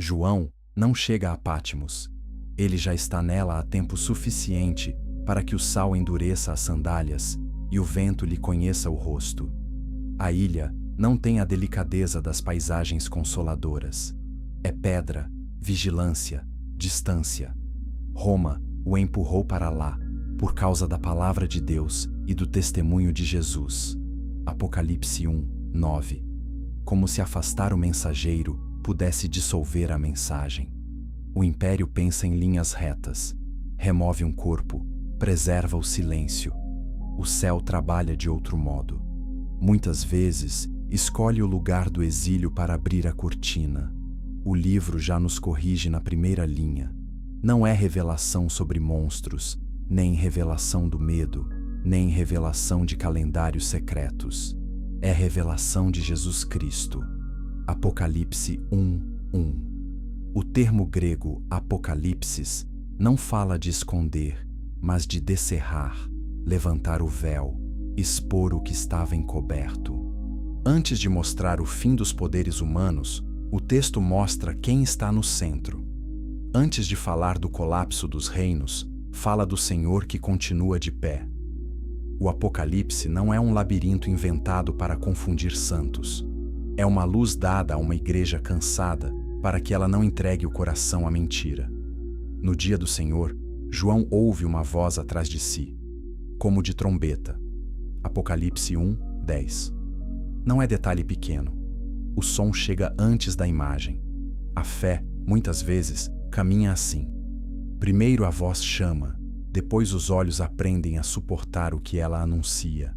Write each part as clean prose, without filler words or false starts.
João não chega a Patmos. Ele já está nela há tempo suficiente para que o sal endureça as sandálias e o vento lhe conheça o rosto. A ilha não tem a delicadeza das paisagens consoladoras. É pedra, vigilância, distância. Roma o empurrou para lá, por causa da palavra de Deus e do testemunho de Jesus. Apocalipse 1, 9. Como se afastar o mensageiro pudesse dissolver a mensagem. O império pensa em linhas retas, remove um corpo, preserva o silêncio. O céu trabalha de outro modo. Muitas vezes, escolhe o lugar do exílio para abrir a cortina. O livro já nos corrige na primeira linha. Não é revelação sobre monstros, nem revelação do medo, nem revelação de calendários secretos. É revelação de Jesus Cristo. Apocalipse 1, 1. O termo grego apocalipsis não fala de esconder, mas de descerrar, levantar o véu, expor o que estava encoberto. Antes de mostrar o fim dos poderes humanos, o texto mostra quem está no centro. Antes de falar do colapso dos reinos, fala do Senhor que continua de pé. O Apocalipse não é um labirinto inventado para confundir santos. É uma luz dada a uma igreja cansada para que ela não entregue o coração à mentira. No dia do Senhor, João ouve uma voz atrás de si, como de trombeta. Apocalipse 1, 10. Não é detalhe pequeno. O som chega antes da imagem. A fé, muitas vezes, caminha assim. Primeiro a voz chama, depois os olhos aprendem a suportar o que ela anuncia.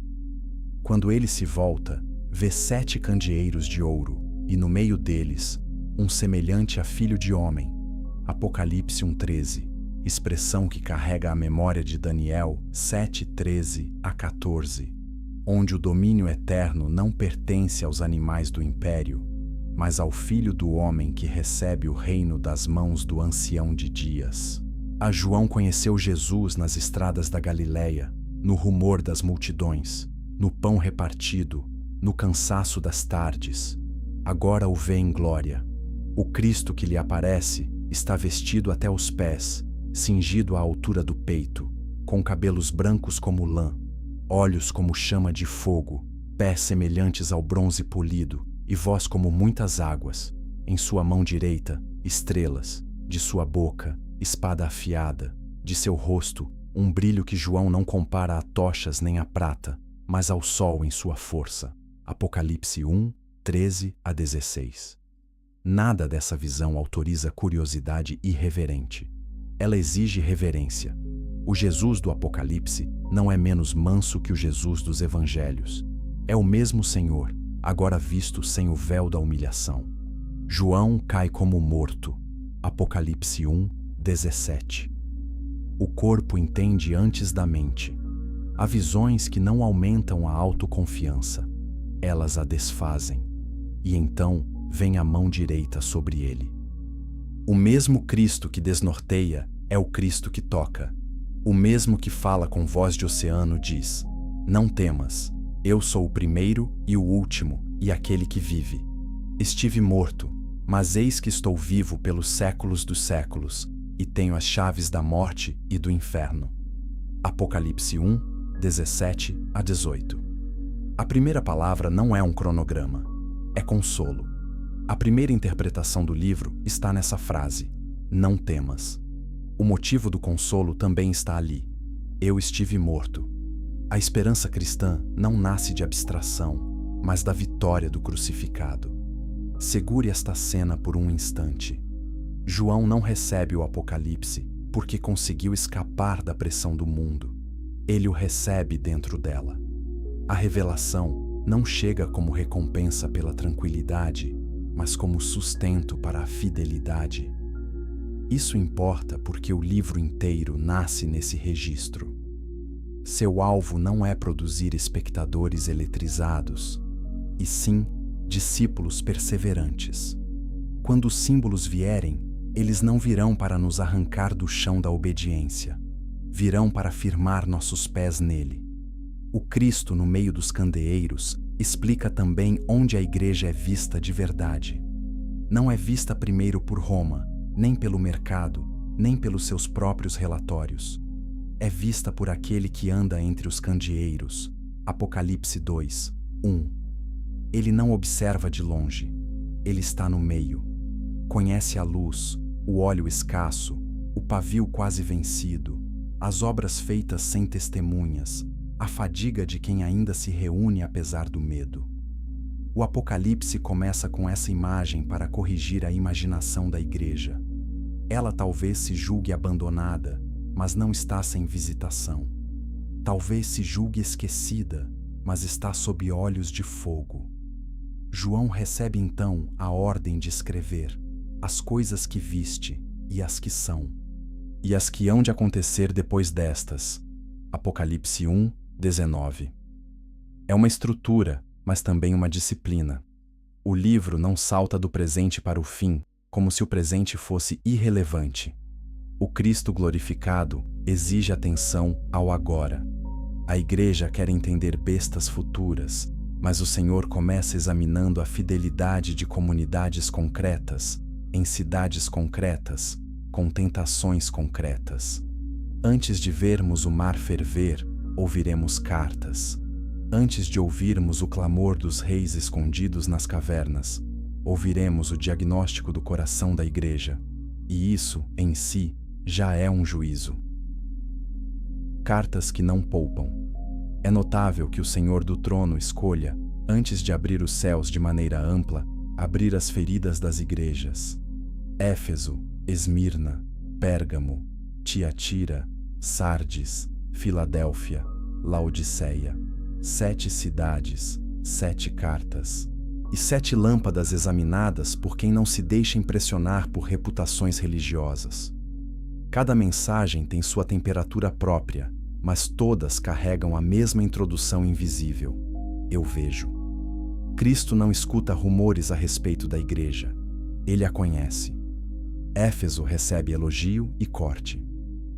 Quando ele se volta, vê 7 candeeiros de ouro, e no meio deles, um semelhante a filho de homem. Apocalipse 1:13, expressão que carrega a memória de Daniel 7:13 a 14, onde o domínio eterno não pertence aos animais do império, mas ao Filho do Homem que recebe o reino das mãos do Ancião de Dias. A João conheceu Jesus nas estradas da Galileia, no rumor das multidões, no pão repartido, no cansaço das tardes. Agora o vê em glória. O Cristo que lhe aparece está vestido até os pés, cingido à altura do peito, com cabelos brancos como lã, olhos como chama de fogo, pés semelhantes ao bronze polido e voz como muitas águas. Em sua mão direita, estrelas, de sua boca, espada afiada, de seu rosto, um brilho que João não compara a tochas nem a prata, mas ao sol em sua força. Apocalipse 1, 13 a 16. Nada dessa visão autoriza curiosidade irreverente. Ela exige reverência. O Jesus do Apocalipse não é menos manso que o Jesus dos Evangelhos. É o mesmo Senhor, agora visto sem o véu da humilhação. João cai como morto. Apocalipse 1, 17. O corpo entende antes da mente. Há visões que não aumentam a autoconfiança. Elas a desfazem. E então vem a mão direita sobre ele. O mesmo Cristo que desnorteia é o Cristo que toca. O mesmo que fala com voz de oceano diz: não temas, eu sou o primeiro e o último e aquele que vive. Estive morto, mas eis que estou vivo pelos séculos dos séculos e tenho as chaves da morte e do inferno. Apocalipse 1, 17 a 18. A primeira palavra não é um cronograma, é consolo. A primeira interpretação do livro está nessa frase: não temas. O motivo do consolo também está ali. Eu estive morto. A esperança cristã não nasce de abstração, mas da vitória do crucificado. Segure esta cena por um instante. João não recebe o Apocalipse porque conseguiu escapar da pressão do mundo. Ele o recebe dentro dela. A revelação não chega como recompensa pela tranquilidade, mas como sustento para a fidelidade. Isso importa porque o livro inteiro nasce nesse registro. Seu alvo não é produzir espectadores eletrizados, e sim discípulos perseverantes. Quando os símbolos vierem, eles não virão para nos arrancar do chão da obediência. Virão para firmar nossos pés nele. O Cristo no meio dos candeeiros explica também onde a igreja é vista de verdade. não é vista primeiro por Roma, nem pelo mercado, nem pelos seus próprios relatórios. É vista por aquele que anda entre os candeeiros. Apocalipse 2, 1. Ele não observa de longe. Ele está no meio. Conhece a luz, o óleo escasso, o pavio quase vencido, as obras feitas sem testemunhas, a fadiga de quem ainda se reúne apesar do medo. O Apocalipse começa com essa imagem para corrigir a imaginação da igreja. Ela talvez se julgue abandonada, mas não está sem visitação. Talvez se julgue esquecida, mas está sob olhos de fogo. João recebe então a ordem de escrever as coisas que viste e as que são, e as que hão de acontecer depois destas. Apocalipse 1, 19. É uma estrutura, mas também uma disciplina. O livro não salta do presente para o fim, como se o presente fosse irrelevante. O Cristo glorificado exige atenção ao agora. A igreja quer entender bestas futuras, mas o Senhor começa examinando a fidelidade de comunidades concretas, em cidades concretas, com tentações concretas. Antes de vermos o mar ferver, ouviremos cartas. Antes de ouvirmos o clamor dos reis escondidos nas cavernas, ouviremos o diagnóstico do coração da igreja, e isso, em si, já é um juízo. Cartas que não poupam. É notável que o Senhor do trono escolha, antes de abrir os céus de maneira ampla, abrir as feridas das igrejas. Éfeso, Esmirna, Pérgamo, Tiatira, Sardes, Filadélfia, Laodiceia. 7 cidades, 7 cartas. E 7 lâmpadas examinadas por quem não se deixa impressionar por reputações religiosas. Cada mensagem tem sua temperatura própria, mas todas carregam a mesma introdução invisível. Eu vejo. Cristo não escuta rumores a respeito da igreja. Ele a conhece. Éfeso recebe elogio e corte.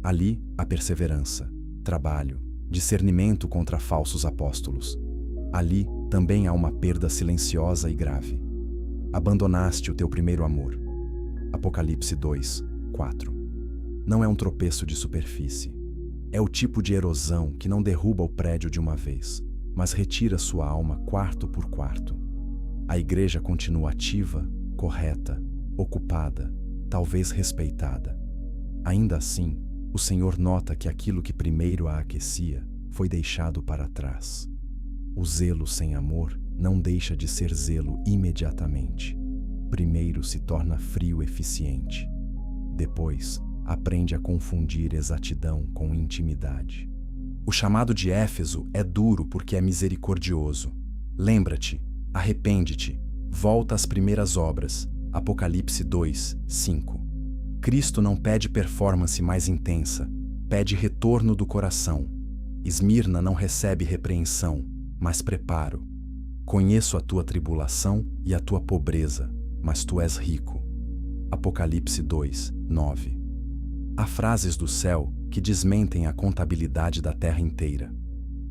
Ali, a perseverança, trabalho, discernimento contra falsos apóstolos. Ali, também há uma perda silenciosa e grave. Abandonaste o teu primeiro amor. Apocalipse 2, 4. Não é um tropeço de superfície. É o tipo de erosão que não derruba o prédio de uma vez, mas retira sua alma quarto por quarto. A igreja continua ativa, correta, ocupada, talvez respeitada. Ainda assim, o Senhor nota que aquilo que primeiro a aquecia foi deixado para trás. O zelo sem amor não deixa de ser zelo imediatamente. Primeiro se torna frio eficiente. Depois, aprende a confundir exatidão com intimidade. O chamado de Éfeso é duro porque é misericordioso. Lembra-te, arrepende-te, volta às primeiras obras. Apocalipse 2, 5. Cristo não pede performance mais intensa, pede retorno do coração. Esmirna não recebe repreensão, mas preparo. Conheço a tua tribulação e a tua pobreza, mas tu és rico. Apocalipse 2, 9. Há frases do céu que desmentem a contabilidade da terra inteira.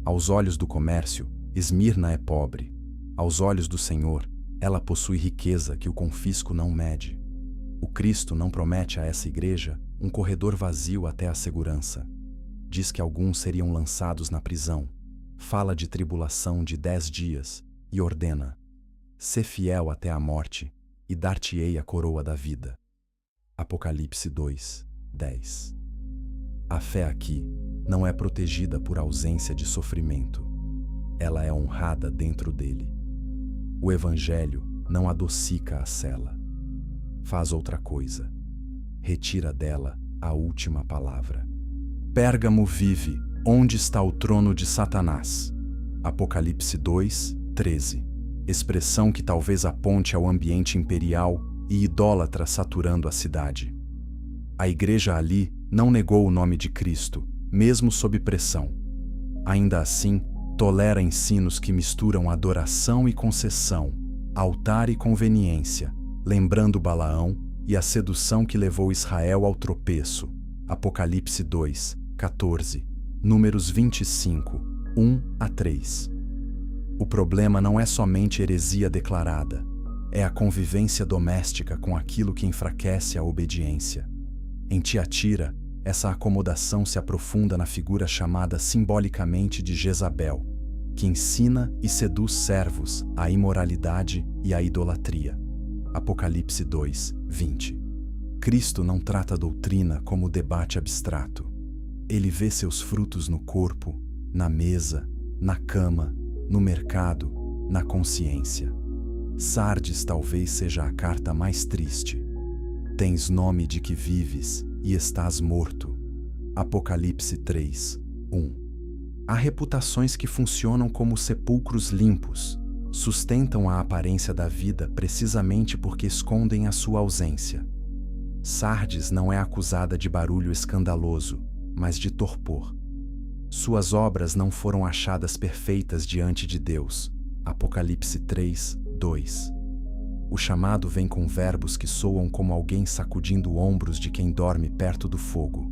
Aos olhos do comércio, Esmirna é pobre. Aos olhos do Senhor, ela possui riqueza que o confisco não mede. O Cristo não promete a essa igreja um corredor vazio até a segurança. Diz que alguns seriam lançados na prisão. Fala de tribulação de 10 dias e ordena: sê fiel até a morte e dar-te-ei a coroa da vida. Apocalipse 2, 10. A fé aqui não é protegida por ausência de sofrimento. Ela é honrada dentro dele. O Evangelho não adocica a cela. Faz outra coisa. Retira dela a última palavra. Pérgamo vive, onde está o trono de Satanás? Apocalipse 2, 13. Expressão que talvez aponte ao ambiente imperial e idólatra saturando a cidade. A igreja ali não negou o nome de Cristo, mesmo sob pressão. Ainda assim, tolera ensinos que misturam adoração e concessão, altar e conveniência, lembrando Balaão e a sedução que levou Israel ao tropeço. Apocalipse 2, 14, Números 25, 1 a 3. O problema não é somente heresia declarada, É a convivência doméstica com aquilo que enfraquece a obediência. Em Tiatira, essa acomodação se aprofunda na figura chamada simbolicamente de Jezabel, que ensina e seduz servos à imoralidade e à idolatria. Apocalipse 2, 20. Cristo não trata a doutrina como debate abstrato. Ele vê seus frutos no corpo, na mesa, na cama, no mercado, na consciência. Sardes talvez seja a carta mais triste. Tens nome de que vives e estás morto. Apocalipse 3, 1. Há reputações que funcionam como sepulcros limpos, sustentam a aparência da vida precisamente porque escondem a sua ausência. Sardes não é acusada de barulho escandaloso, mas de torpor. Suas obras não foram achadas perfeitas diante de Deus. Apocalipse 3, 2. O chamado vem com verbos que soam como alguém sacudindo ombros de quem dorme perto do fogo.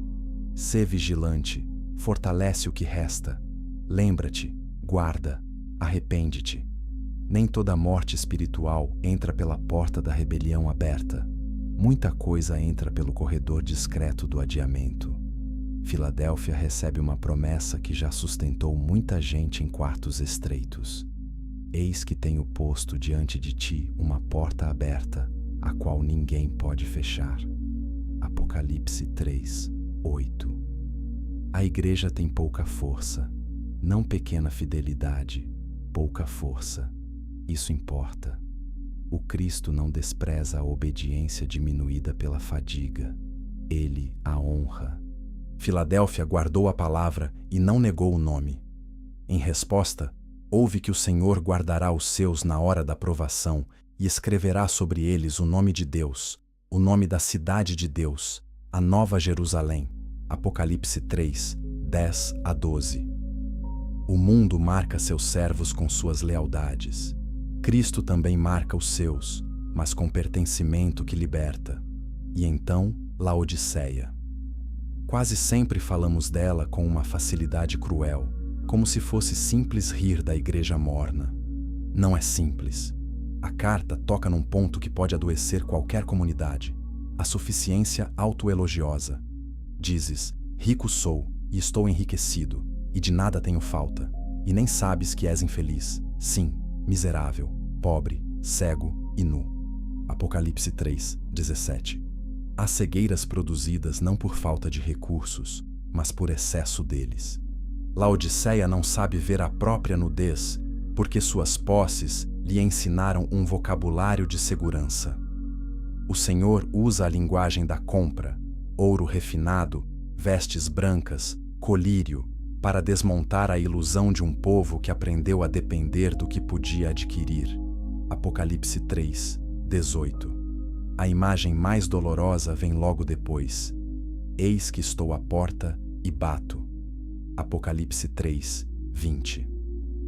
Sê vigilante, fortalece o que resta. Lembra-te, guarda, arrepende-te. Nem toda morte espiritual entra pela porta da rebelião aberta. Muita coisa entra pelo corredor discreto do adiamento. Filadélfia recebe uma promessa que já sustentou muita gente em quartos estreitos. Eis que tenho posto diante de ti uma porta aberta, a qual ninguém pode fechar. Apocalipse 3, 8. A igreja tem pouca força, não pequena fidelidade, pouca força. Isso importa. O Cristo não despreza a obediência diminuída pela fadiga. Ele a honra. Filadélfia guardou a palavra e não negou o nome. Em resposta, ouve que o Senhor guardará os seus na hora da provação e escreverá sobre eles o nome de Deus, o nome da cidade de Deus, a Nova Jerusalém. Apocalipse 3, 10 a 12. O mundo marca seus servos com suas lealdades. Cristo também marca os seus, mas com pertencimento que liberta. E então, Laodiceia. Quase sempre falamos dela com uma facilidade cruel, como se fosse simples rir da igreja morna. Não é simples. A carta toca num ponto que pode adoecer qualquer comunidade: a suficiência autoelogiosa. Dizes, rico sou, e estou enriquecido, e de nada tenho falta, e nem sabes que és infeliz. Sim, miserável, pobre, cego e nu. Apocalipse 3, 17. Há cegueiras produzidas não por falta de recursos, mas por excesso deles. Laodiceia não sabe ver a própria nudez, porque suas posses lhe ensinaram um vocabulário de segurança. O Senhor usa a linguagem da compra, ouro refinado, vestes brancas, colírio, para desmontar a ilusão de um povo que aprendeu a depender do que podia adquirir. Apocalipse 3, 18. A imagem mais dolorosa vem logo depois. Eis que estou à porta e bato. Apocalipse 3, 20.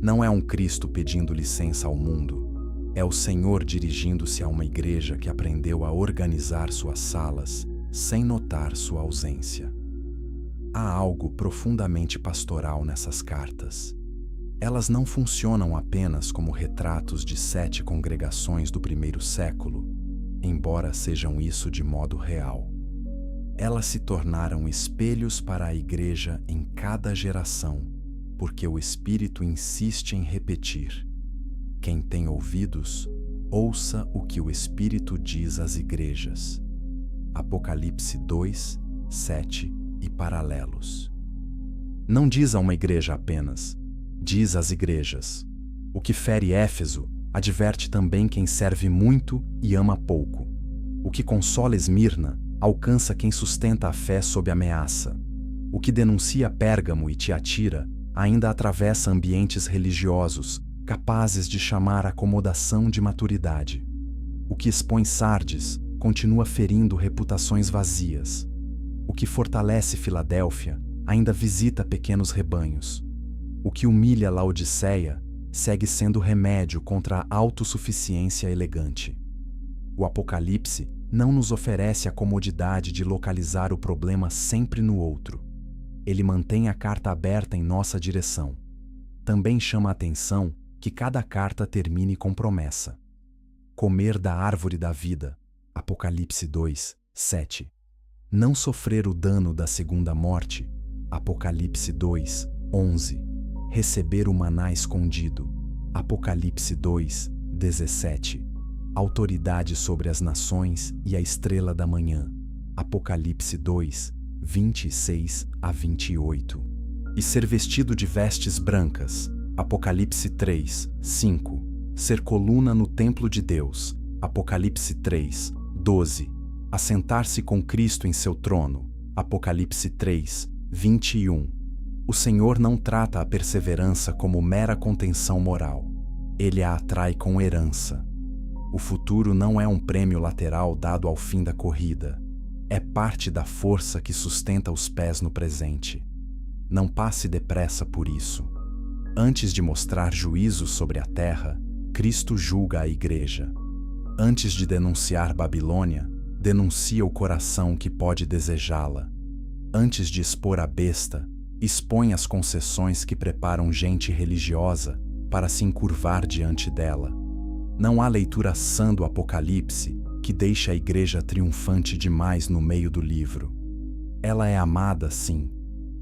Não é um Cristo pedindo licença ao mundo. É o Senhor dirigindo-se a uma igreja que aprendeu a organizar suas salas sem notar sua ausência. Há algo profundamente pastoral nessas cartas. Elas não funcionam apenas como retratos de 7 congregações do primeiro século, embora sejam isso de modo real. Elas se tornaram espelhos para a igreja em cada geração, porque o Espírito insiste em repetir: quem tem ouvidos, ouça o que o Espírito diz às igrejas. Apocalipse 2, 7 e paralelos. Não diz a uma igreja apenas, diz às igrejas. O que fere Éfeso adverte também quem serve muito e ama pouco. O que consola Esmirna alcança quem sustenta a fé sob ameaça. O que denuncia Pérgamo e Tiatira ainda atravessa ambientes religiosos, capazes de chamar acomodação de maturidade. O que expõe Sardes continua ferindo reputações vazias. O que fortalece Filadélfia ainda visita pequenos rebanhos. O que humilha Laodiceia segue sendo remédio contra a autossuficiência elegante. O Apocalipse não nos oferece a comodidade de localizar o problema sempre no outro. Ele mantém a carta aberta em nossa direção. Também chama a atenção que cada carta termine com promessa. comer da árvore da vida. Apocalipse 2, 7. Não sofrer o dano da segunda morte. Apocalipse 2, 11. Receber o maná escondido. Apocalipse 2, 17. Autoridade sobre as nações e a estrela da manhã. Apocalipse 2, 26 a 28. E ser vestido de vestes brancas. Apocalipse 3, 5. Ser coluna no templo de Deus. Apocalipse 3, 12. Assentar-se com Cristo em seu trono. Apocalipse 3, 21. O Senhor não trata a perseverança como mera contenção moral. Ele a atrai com herança. O futuro não é um prêmio lateral dado ao fim da corrida. É parte da força que sustenta os pés no presente. Não passe depressa por isso. Antes de mostrar juízo sobre a terra, Cristo julga a igreja. Antes de denunciar Babilônia, denuncia o coração que pode desejá-la. Antes de expor a besta, expõe as concessões que preparam gente religiosa para se encurvar diante dela. Não há leitura sã do Apocalipse que deixa a igreja triunfante demais no meio do livro. Ela é amada, sim,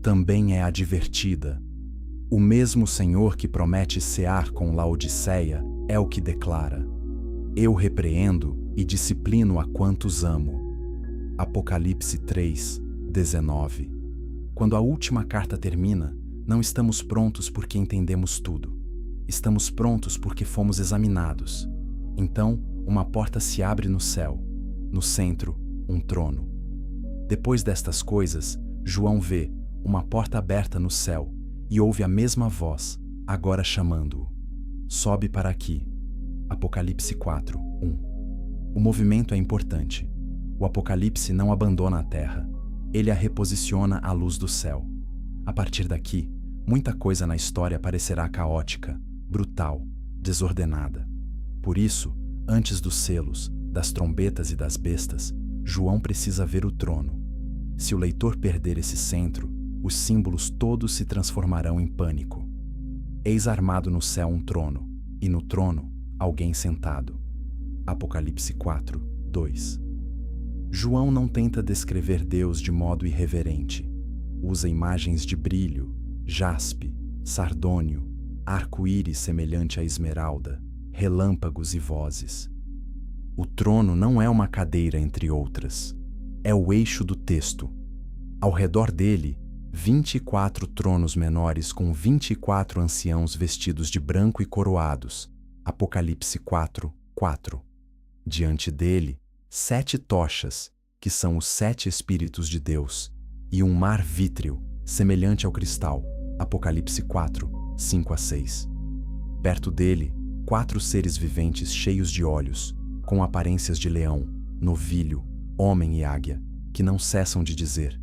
também é advertida. O mesmo Senhor que promete cear com Laodiceia é o que declara: eu repreendo e disciplino a quantos amo. Apocalipse 3, 19. Quando a última carta termina, não estamos prontos porque entendemos tudo. Estamos prontos porque fomos examinados. Então, uma porta se abre no céu. No centro, um trono. Depois destas coisas, João vê uma porta aberta no céu e ouve a mesma voz, agora chamando-o: sobe para aqui. Apocalipse 4, 1. O movimento é importante. O Apocalipse não abandona a terra. Ele a reposiciona à luz do céu. A partir daqui, muita coisa na história parecerá caótica, brutal, desordenada. Por isso, antes dos selos, das trombetas e das bestas, João precisa ver o trono. Se o leitor perder esse centro, os símbolos todos se transformarão em pânico. Eis armado no céu um trono, e no trono, alguém sentado. Apocalipse 4, 2. João não tenta descrever Deus de modo irreverente. Usa imagens de brilho, jaspe, sardônio, arco-íris semelhante à esmeralda, relâmpagos e vozes. O trono não é uma cadeira entre outras. É o eixo do texto. Ao redor dele, 24 tronos menores com 24 anciãos vestidos de branco e coroados. Apocalipse 4, 4. Diante dele, 7 tochas, que são os 7 Espíritos de Deus, e um mar vítreo, semelhante ao cristal. Apocalipse 4, 5 a 6. Perto dele, 4 seres viventes cheios de olhos, com aparências de leão, novilho, homem e águia, que não cessam de dizer: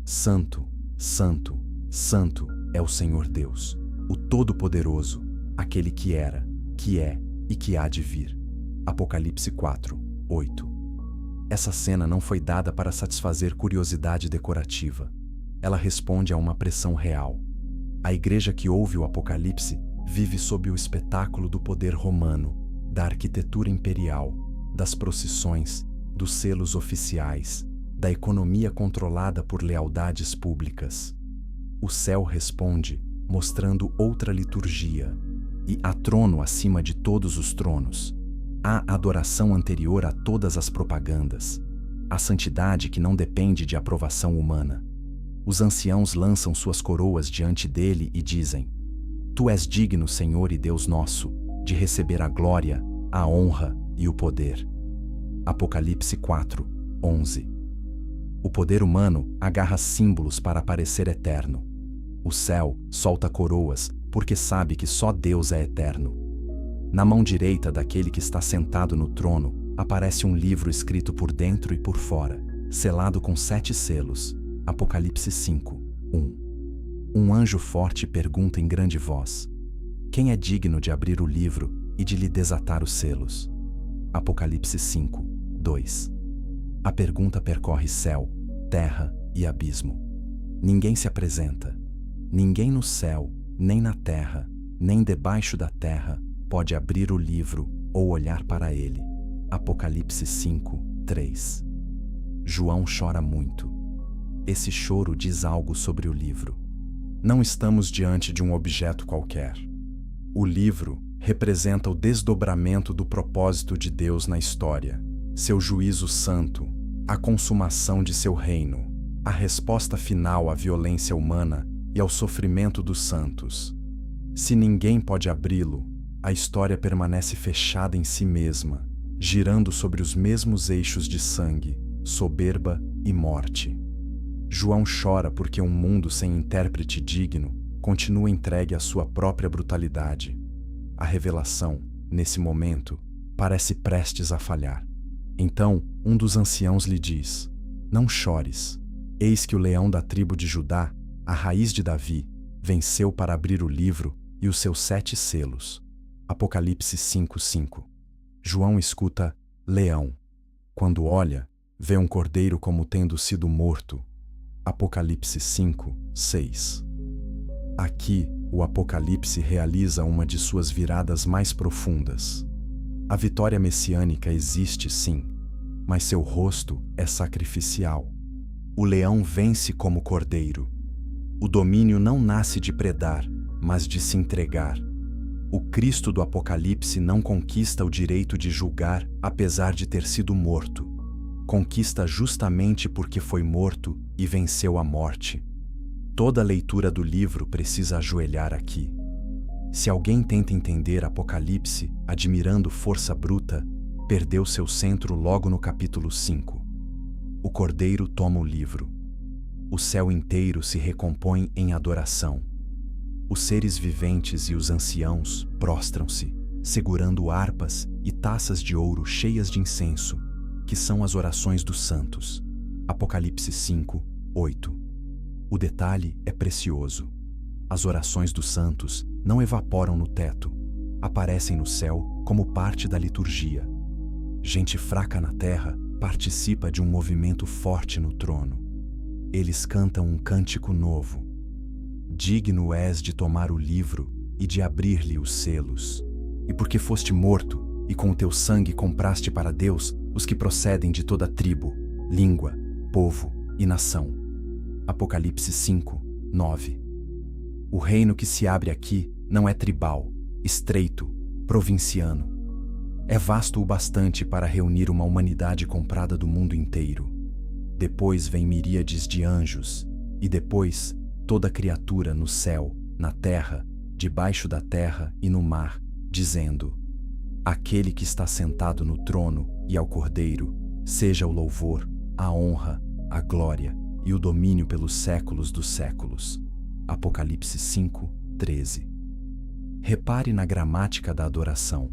Santo, Santo, Santo é o Senhor Deus, o Todo-Poderoso, aquele que era, que é e que há de vir. Apocalipse 4, 8. Essa cena não foi dada para satisfazer curiosidade decorativa. Ela responde a uma pressão real. A igreja que ouve o Apocalipse vive sob o espetáculo do poder romano, da arquitetura imperial, das procissões, dos selos oficiais, da economia controlada por lealdades públicas. O céu responde, mostrando outra liturgia. E há trono acima de todos os tronos. Há adoração anterior a todas as propagandas. A santidade que não depende de aprovação humana. Os anciãos lançam suas coroas diante dele e dizem: Tu és digno, Senhor e Deus nosso, de receber a glória, a honra e o poder. Apocalipse 4, 11. O poder humano agarra símbolos para parecer eterno. O céu solta coroas porque sabe que só Deus é eterno. Na mão direita daquele que está sentado no trono, aparece um livro escrito por dentro e por fora, selado com 7 selos. Apocalipse 5, 1. Um anjo forte pergunta em grande voz: Quem é digno de abrir o livro e de lhe desatar os selos? Apocalipse 5, 2. A pergunta percorre céu, terra e abismo. Ninguém se apresenta. Ninguém no céu, nem na terra, nem debaixo da terra, pode abrir o livro ou olhar para ele. Apocalipse 5, 3. João chora muito. Esse choro diz algo sobre o livro. Não estamos diante de um objeto qualquer. O livro representa o desdobramento do propósito de Deus na história, seu juízo santo, a consumação de seu reino, a resposta final à violência humana e ao sofrimento dos santos. Se ninguém pode abri-lo, a história permanece fechada em si mesma, girando sobre os mesmos eixos de sangue, soberba e morte. João chora porque um mundo sem intérprete digno continua entregue à sua própria brutalidade. A revelação, nesse momento, parece prestes a falhar. Então, um dos anciãos lhe diz: "Não chores. Eis que o leão da tribo de Judá, a raiz de Davi, venceu para abrir o livro e os seus 7 selos." Apocalipse 5:5. João escuta leão. Quando olha, vê um cordeiro como tendo sido morto. Apocalipse 5:6. Aqui, o Apocalipse realiza uma de suas viradas mais profundas. A vitória messiânica existe sim, mas seu rosto é sacrificial. O leão vence como cordeiro. O domínio não nasce de predar, mas de se entregar. O Cristo do Apocalipse não conquista o direito de julgar apesar de ter sido morto. Conquista justamente porque foi morto e venceu a morte. Toda leitura do livro precisa ajoelhar aqui. Se alguém tenta entender Apocalipse admirando força bruta, perdeu seu centro logo no capítulo 5. O Cordeiro toma o livro. O céu inteiro se recompõe em adoração. Os seres viventes e os anciãos prostram-se, segurando harpas e taças de ouro cheias de incenso, que são as orações dos santos. Apocalipse 5, 8. O detalhe é precioso. As orações dos santos não evaporam no teto, aparecem no céu como parte da liturgia. Gente fraca na terra participa de um movimento forte no trono. Eles cantam um cântico novo. Digno és de tomar o livro e de abrir-lhe os selos. E porque foste morto, e com o teu sangue compraste para Deus os que procedem de toda tribo, língua, povo e nação. Apocalipse 5, 9. O reino que se abre aqui não é tribal, estreito, provinciano. É vasto o bastante para reunir uma humanidade comprada do mundo inteiro. Depois vem miríades de anjos, e depois toda criatura no céu, na terra, debaixo da terra e no mar, dizendo: Aquele que está sentado no trono e ao Cordeiro, seja o louvor, a honra, a glória e o domínio pelos séculos dos séculos. Apocalipse 5, 13. Repare na gramática da adoração.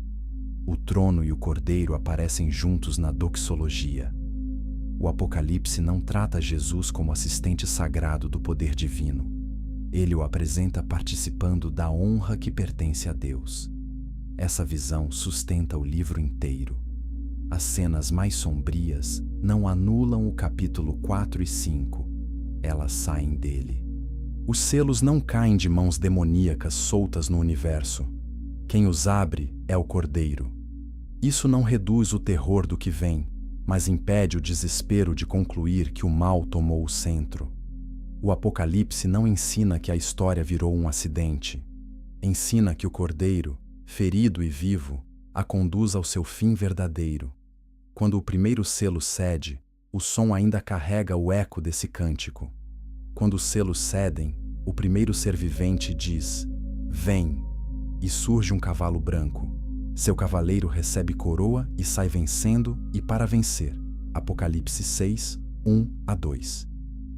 O trono e o Cordeiro aparecem juntos na doxologia. O Apocalipse não trata Jesus como assistente sagrado do poder divino. Ele o apresenta participando da honra que pertence a Deus. Essa visão sustenta o livro inteiro. As cenas mais sombrias não anulam o capítulo 4 e 5. Elas saem dele. Os selos não caem de mãos demoníacas soltas no universo. Quem os abre é o Cordeiro. Isso não reduz o terror do que vem, mas impede o desespero de concluir que o mal tomou o centro. O Apocalipse não ensina que a história virou um acidente. Ensina que o Cordeiro, ferido e vivo, a conduz ao seu fim verdadeiro. Quando o primeiro selo cede, o som ainda carrega o eco desse cântico. Quando os selos cedem, o primeiro ser vivente diz: "Vem!" E surge um cavalo branco. Seu cavaleiro recebe coroa e sai vencendo e para vencer. Apocalipse 6, 1-2.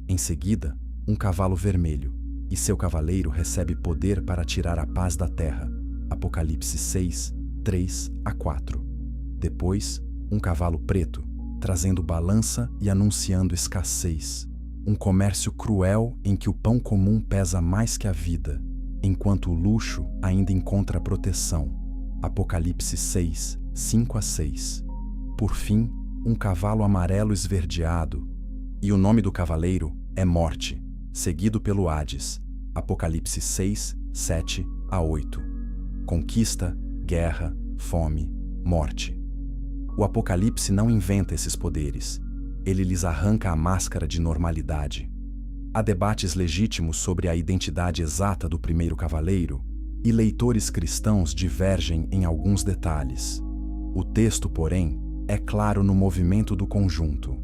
Em seguida, um cavalo vermelho, e seu cavaleiro recebe poder para tirar a paz da terra. Apocalipse 6, 3-4. Depois, um cavalo preto, trazendo balança e anunciando escassez. Um comércio cruel em que o pão comum pesa mais que a vida, enquanto o luxo ainda encontra proteção. Apocalipse 6, 5-6. Por fim, um cavalo amarelo esverdeado, e o nome do cavaleiro é Morte, seguido pelo Hades. Apocalipse 6, 7-8. Conquista, guerra, fome, morte. O Apocalipse não inventa esses poderes. Ele lhes arranca a máscara de normalidade. Há debates legítimos sobre a identidade exata do primeiro cavaleiro, e leitores cristãos divergem em alguns detalhes. O texto, porém, é claro no movimento do conjunto.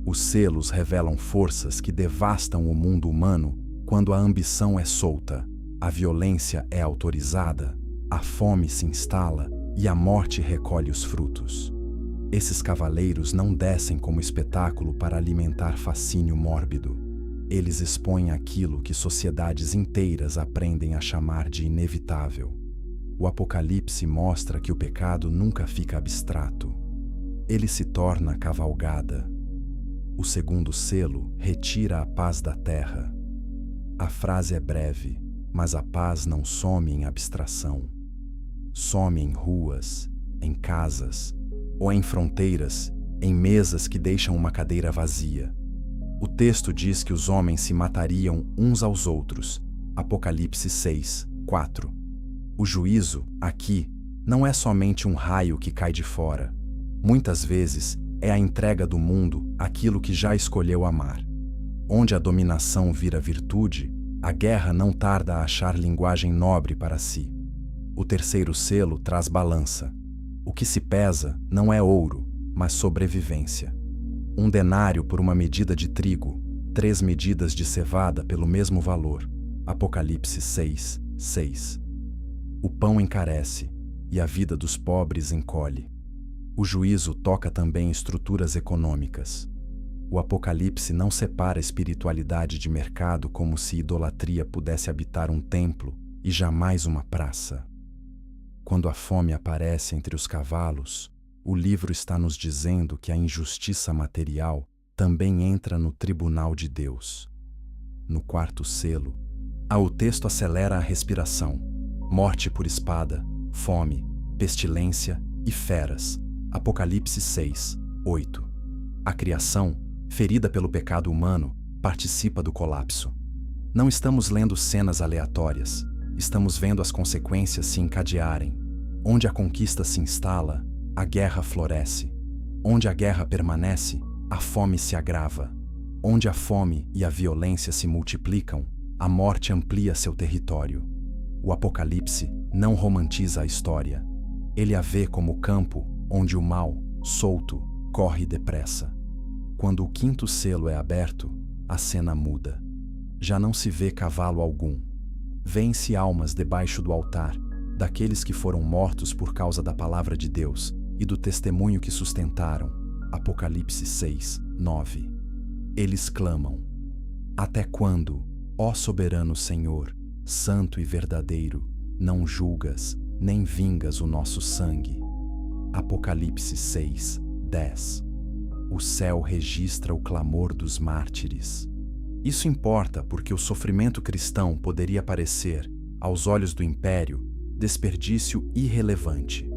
Os selos revelam forças que devastam o mundo humano quando a ambição é solta, a violência é autorizada, a fome se instala e a morte recolhe os frutos. Esses cavaleiros não descem como espetáculo para alimentar fascínio mórbido. Eles expõem aquilo que sociedades inteiras aprendem a chamar de inevitável. O Apocalipse mostra que o pecado nunca fica abstrato. Ele se torna cavalgada. O segundo selo retira a paz da terra. A frase é breve, mas a paz não some em abstração. Some em ruas, em casas, ou em fronteiras, em mesas que deixam uma cadeira vazia. O texto diz que os homens se matariam uns aos outros. Apocalipse 6, 4. O juízo, aqui, não é somente um raio que cai de fora. Muitas vezes, é a entrega do mundo àquilo que já escolheu amar. Onde a dominação vira virtude, a guerra não tarda a achar linguagem nobre para si. O terceiro selo traz balança. O que se pesa não é ouro, mas sobrevivência. 1 denário por uma medida de trigo, 3 medidas de cevada pelo mesmo valor. Apocalipse 6, 6. O pão encarece, e a vida dos pobres encolhe. O juízo toca também estruturas econômicas. O Apocalipse não separa a espiritualidade de mercado como se idolatria pudesse habitar um templo e jamais uma praça. Quando a fome aparece entre os cavalos, o livro está nos dizendo que a injustiça material também entra no tribunal de Deus. No quarto selo, o texto acelera a respiração. Morte por espada, fome, pestilência e feras. Apocalipse 6, 8. A criação, ferida pelo pecado humano, participa do colapso. Não estamos lendo cenas aleatórias, estamos vendo as consequências se encadearem. Onde a conquista se instala, a guerra floresce. Onde a guerra permanece, a fome se agrava. Onde a fome e a violência se multiplicam, a morte amplia seu território. O Apocalipse não romantiza a história. Ele a vê como campo onde o mal, solto, corre depressa. Quando o quinto selo é aberto, a cena muda. Já não se vê cavalo algum. Vêem-se almas debaixo do altar, daqueles que foram mortos por causa da palavra de Deus e do testemunho que sustentaram. Apocalipse 6, 9. Eles clamam: Até quando, ó soberano Senhor, santo e verdadeiro, não julgas, nem vingas o nosso sangue? Apocalipse 6, 10. O céu registra o clamor dos mártires. Isso importa porque o sofrimento cristão poderia parecer, aos olhos do império, desperdício irrelevante.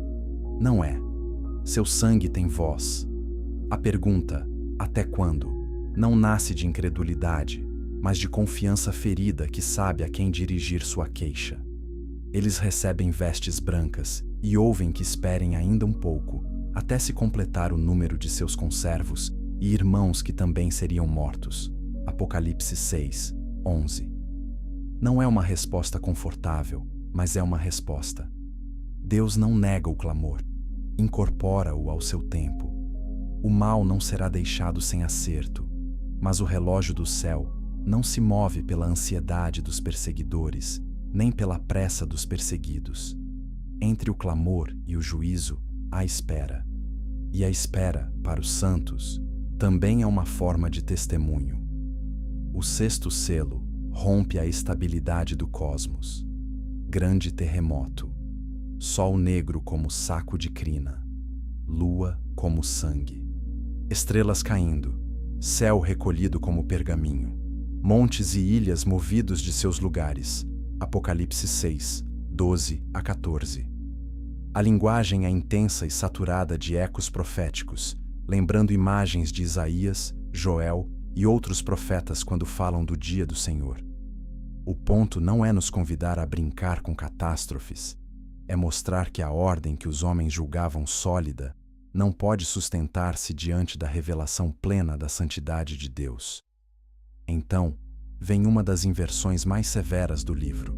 Não é. Seu sangue tem voz. A pergunta, até quando, não nasce de incredulidade, mas de confiança ferida que sabe a quem dirigir sua queixa. Eles recebem vestes brancas e ouvem que esperem ainda um pouco, até se completar o número de seus conservos e irmãos que também seriam mortos. Apocalipse 6, 11. Não é uma resposta confortável, mas é uma resposta. Deus não nega o clamor, incorpora-o ao seu tempo. O mal não será deixado sem acerto, mas o relógio do céu não se move pela ansiedade dos perseguidores, nem pela pressa dos perseguidos. Entre o clamor e o juízo, há espera. E a espera, para os santos, também é uma forma de testemunho. O sexto selo rompe a estabilidade do cosmos. Grande terremoto. Sol negro como saco de crina. Lua como sangue. Estrelas caindo. Céu recolhido como pergaminho. Montes e ilhas movidos de seus lugares. Apocalipse 6, 12 a 14. A linguagem é intensa e saturada de ecos proféticos, lembrando imagens de Isaías, Joel e outros profetas quando falam do dia do Senhor. O ponto não é nos convidar a brincar com catástrofes, é mostrar que a ordem que os homens julgavam sólida não pode sustentar-se diante da revelação plena da santidade de Deus. Então, vem uma das inversões mais severas do livro.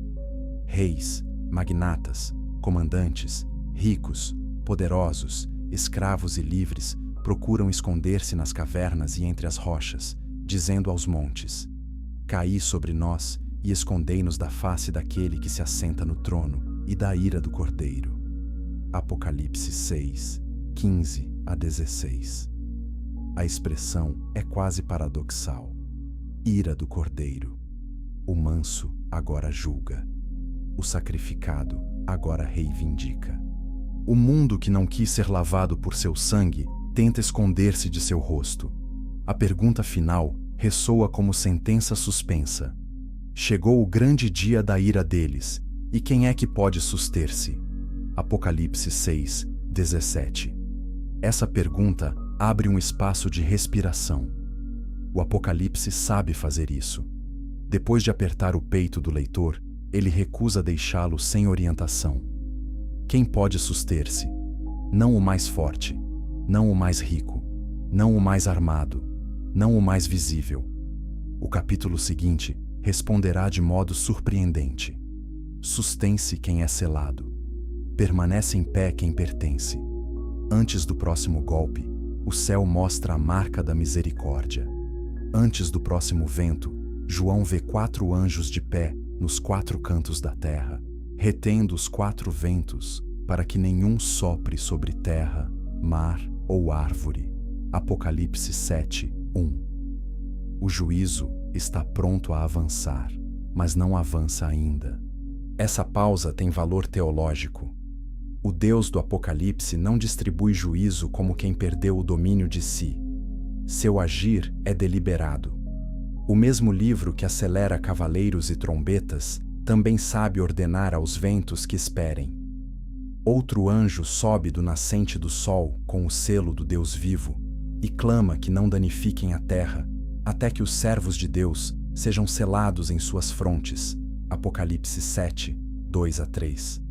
Reis, magnatas, comandantes, ricos, poderosos, escravos e livres procuram esconder-se nas cavernas e entre as rochas, dizendo aos montes: caí sobre nós e escondei-nos da face daquele que se assenta no trono e da ira do Cordeiro. Apocalipse 6, 15 a 16. A expressão é quase paradoxal. Ira do Cordeiro. O manso agora julga. O sacrificado agora reivindica. O mundo que não quis ser lavado por seu sangue tenta esconder-se de seu rosto. A pergunta final ressoa como sentença suspensa. Chegou o grande dia da ira deles, e quem é que pode suster-se? Apocalipse 6, 17. Essa pergunta abre um espaço de respiração. O Apocalipse sabe fazer isso. Depois de apertar o peito do leitor, ele recusa deixá-lo sem orientação. Quem pode suster-se? Não o mais forte, não o mais rico, não o mais armado, não o mais visível. O capítulo seguinte responderá de modo surpreendente. Sustém-se quem é selado. Permanece em pé quem pertence. Antes do próximo golpe, o céu mostra a marca da misericórdia. Antes do próximo vento, João vê 4 anjos de pé nos 4 cantos da terra, retendo os 4 ventos, para que nenhum sopre sobre terra, mar ou árvore. Apocalipse 7, 1. O juízo está pronto a avançar, mas não avança ainda. Essa pausa tem valor teológico. O Deus do Apocalipse não distribui juízo como quem perdeu o domínio de si. Seu agir é deliberado. O mesmo livro que acelera cavaleiros e trombetas também sabe ordenar aos ventos que esperem. Outro anjo sobe do nascente do sol com o selo do Deus vivo e clama que não danifiquem a terra, até que os servos de Deus sejam selados em suas frontes. Apocalipse 7, 2 a 3.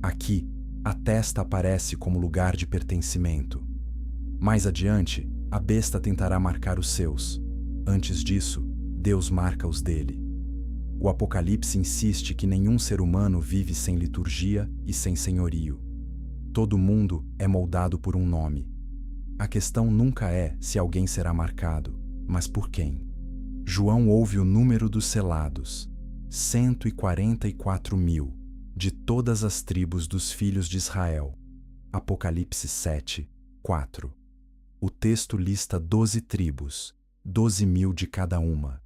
Aqui, a testa aparece como lugar de pertencimento. Mais adiante, a besta tentará marcar os seus. Antes disso, Deus marca os dele. O Apocalipse insiste que nenhum ser humano vive sem liturgia e sem senhorio. Todo mundo é moldado por um nome. A questão nunca é se alguém será marcado, mas por quem. João ouve o número dos selados: 144.000, de todas as tribos dos filhos de Israel. Apocalipse 7, 4. O texto lista 12 tribos, 12.000 de cada uma.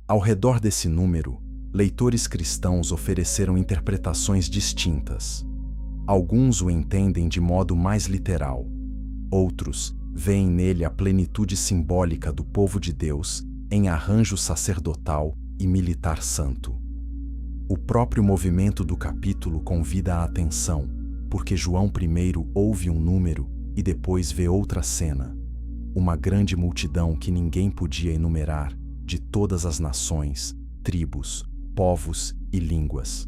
Ao redor desse número, leitores cristãos ofereceram interpretações distintas. Alguns o entendem de modo mais literal. Outros veem nele a plenitude simbólica do povo de Deus em arranjo sacerdotal e militar santo. O próprio movimento do capítulo convida a atenção, porque João primeiro ouve um número e depois vê outra cena. Uma grande multidão que ninguém podia enumerar, de todas as nações, tribos, povos e línguas.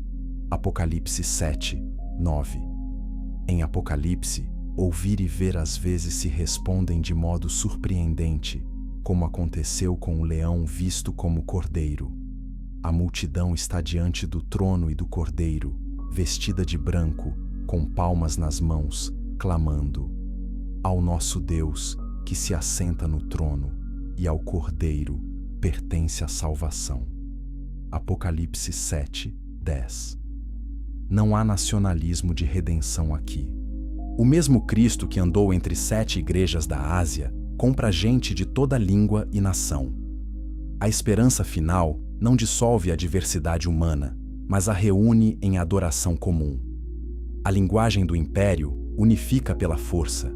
Apocalipse 7, 9. Em Apocalipse, ouvir e ver às vezes se respondem de modo surpreendente, como aconteceu com o leão visto como cordeiro. A multidão está diante do trono e do cordeiro, vestida de branco, com palmas nas mãos, clamando: ao nosso Deus, que se assenta no trono, e ao cordeiro pertence a salvação. Apocalipse 7, 10. Não há nacionalismo de redenção aqui. O mesmo Cristo que andou entre 7 igrejas da Ásia compra gente de toda língua e nação. A esperança final não dissolve a diversidade humana, mas a reúne em adoração comum. A linguagem do império unifica pela força.